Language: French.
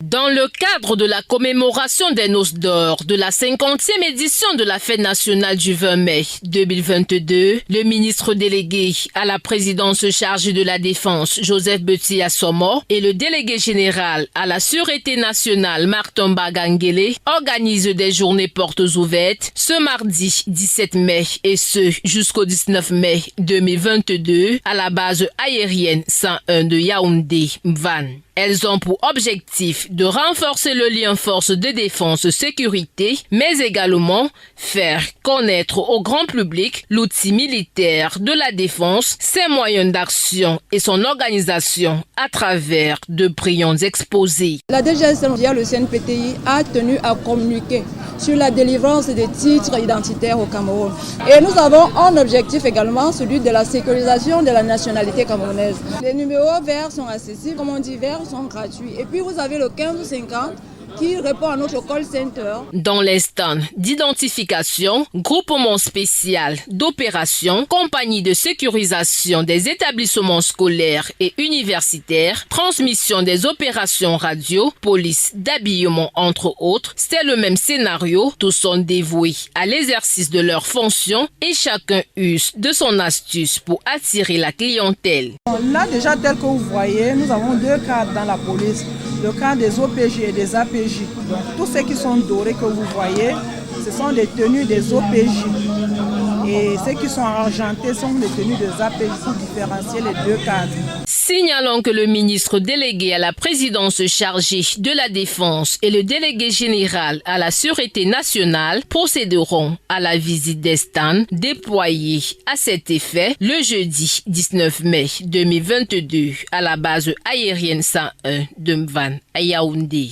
Dans le cadre de la commémoration des Noces d'Or de la 50e édition de la Fête nationale du 20 mai 2022, le ministre délégué à la présidence chargée de la Défense, Joseph Betty Assomo, et le délégué général à la Sûreté nationale, Martin Bagangele, organisent des journées portes ouvertes ce mardi 17 mai et ce jusqu'au 19 mai 2022 à la base aérienne 101 de Yaoundé, Mvan. Elles ont pour objectif de renforcer le lien force de défense-sécurité, mais également faire connaître au grand public l'outil militaire de la défense, ses moyens d'action et son organisation à travers de brillants exposés. La DGS, le CNPTI, a tenu à communiquer sur la délivrance des titres identitaires au Cameroun. Et nous avons un objectif également, celui de la sécurisation de la nationalité camerounaise. Les numéros verts sont accessibles, comme on dit, verts sont gratuits. Et puis vous avez le 1550 qui répond à notre call center. Dans les stands d'identification, groupement spécial d'opération, compagnie de sécurisation des établissements scolaires et universitaires, transmission des opérations radio, police d'habillement entre autres, c'est le même scénario. Tous sont dévoués à l'exercice de leurs fonctions et chacun use de son astuce pour attirer la clientèle. Là déjà, tel que vous voyez, nous avons deux cadres dans la police. Le cadre des OPJ et des APJ. Donc, tous ceux qui sont dorés que vous voyez, ce sont les tenues des OPJ. Et ceux qui sont argentés sont les tenues des APJ pour différencier les deux cadres. Signalons que le ministre délégué à la présidence chargée de la Défense et le délégué général à la Sûreté nationale procéderont à la visite des stands déployés à cet effet le jeudi 19 mai 2022 à la base aérienne 101 de Mvan à Yaoundé.